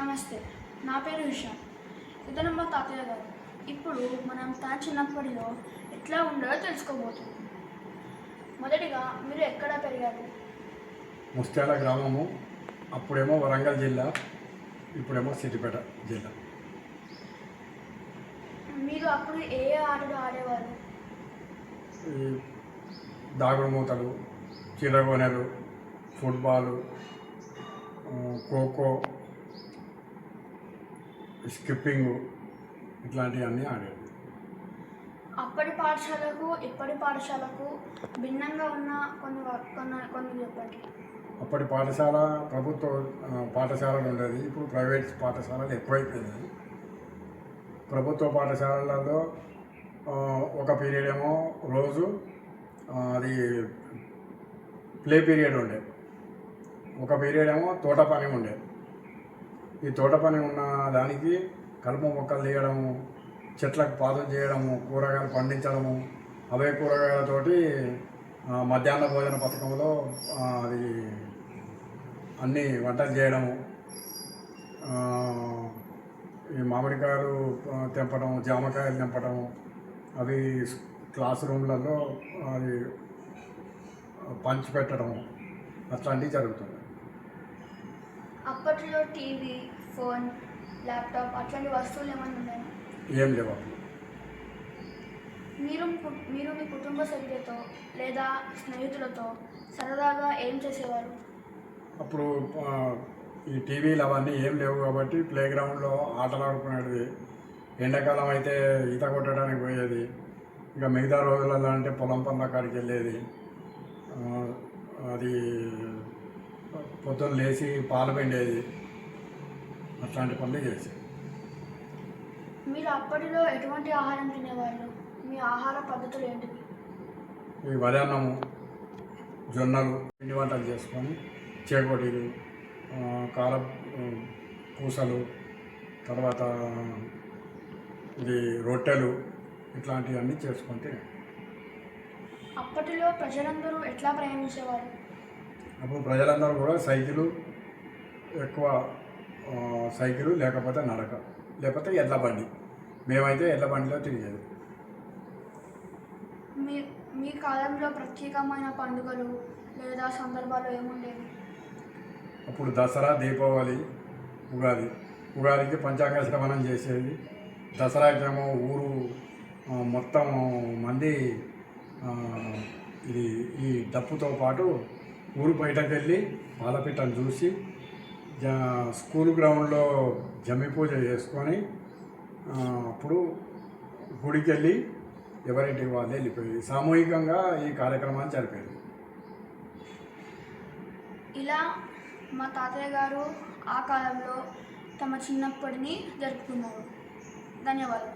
నమస్తే, నా పేరు విశాల్. ఇతను మా తాతయ్య గారు. ఇప్పుడు మనం తన చిన్నప్పటిలో ఎట్లా ఉండాలో తెలుసుకోబోతున్నాం. మొదటిగా మీరు ఎక్కడ పెరిగారు? ముస్త్యాల గ్రామము. అప్పుడేమో వరంగల్ జిల్లా, ఇప్పుడేమో సిద్దిపేట జిల్లా. మీరు అప్పుడు ఏ ఆటలు ఆడేవారు? ఈ దాగుడు మూతలు, చిరగొనెలు, ఫుట్బాలు, ఖోఖో, స్కిప్పింగు ఇట్లాంటివన్నీ ఆడేది. అప్పటి పాఠశాలకు ఇప్పటి పాఠశాలకు భిన్నంగా ఉన్న కొన్ని చెప్పండి. అప్పటి పాఠశాల ప్రభుత్వ పాఠశాలలు ఉండేది, ఇప్పుడు ప్రైవేట్ పాఠశాలలు ఎక్కువైపోయినాయి. ప్రభుత్వ పాఠశాలలలో ఒక పీరియడ్ ఏమో రోజు అది ప్లే పీరియడ్ ఉండే, ఒక పీరియడ్ ఏమో తోట పని ఉండే. ఈ తోట పని ఉన్న దానికి కలుపు మొక్కలు తీయడము, చెట్లకు పాదం చేయడము, కూరగాయలు పండించడము, అవే కూరగాయలతోటి మధ్యాహ్న భోజన పథకంలో అది అన్నీ వంటలు చేయడము, ఈ మామిడికాయలు తెంపడం, జామకాయలు తెంపడం, అవి క్లాస్ రూమ్లలో అది పంచి పెట్టడం అట్లాంటివి జరుగుతుంది. అప్పట్లో టీవీ, ఫోన్, ల్యాప్టాప్ అట్లాంటి వస్తువులు ఏమైనా ఉన్నాయా? ఏం లేవు అప్పుడు. మీరు మీ కుటుంబ సభ్యులతో లేదా స్నేహితులతో సరదాగా ఏం చేసేవారు? అప్పుడు ఈ టీవీలు అవన్నీ ఏం లేవు కాబట్టి ప్లే గ్రౌండ్లో ఆటలు ఆడుకునేది. ఎండాకాలం అయితే ఈత కొట్టడానికి పోయేది. ఇంకా మిగతా రోజులలో అంటే పొలం పనుల కాడికి వెళ్ళేది. అది పొద్దున్న లేచి పాలు పిండేది, అట్లాంటి పనులు చేసేది. మీరు అప్పటిలో ఎటువంటి ఆహారం తినేవాళ్ళు? మీ ఆహార పద్ధతులు ఏంటివి? ఈ వరి-అన్నము, జొన్నలు, పిండి వంటలు చేసుకొని చేకోడీలు, కార పూసలు, తర్వాత ఇది రొట్టెలు ఇట్లాంటివన్నీ చేసుకుంటే. అప్పటిలో ప్రజలందరూ ఎట్లా ప్రయాణించేవారు? అప్పుడు ప్రజలందరూ కూడా సైకిలు, ఎక్కువ సైకిలు, లేకపోతే నడక, లేకపోతే ఎడ్ల బండి. మేమైతే ఎడ్ల బండిలో తిరిగేది. మీ కాలంలో ప్రత్యేకమైన పండుగలు లేదా సందర్భాలు ఏముండేవి? అప్పుడు దసరా, దీపావళి, ఉగాది. ఉగాదికి పంచాంగ శ్రవణం చేసేది. దసరాకేమో ఊరు మొత్తం మంది ఇది ఈ డప్పుతో పాటు ఊరు బయటకు వెళ్ళి పాలపిట్టను చూసి స్కూల్ గ్రౌండ్లో జమ్మి పూజ చేసుకొని అప్పుడు గుడికి వెళ్ళి ఎవరింటికి వాళ్ళు వెళ్ళిపోయి సామూహికంగా ఈ కార్యక్రమాన్ని జరిపేది. ఇలా మా తాతయ్య గారు ఆ కాలంలో తమ చిన్నప్పటిని జరుపుకున్నారు. ధన్యవాదాలు.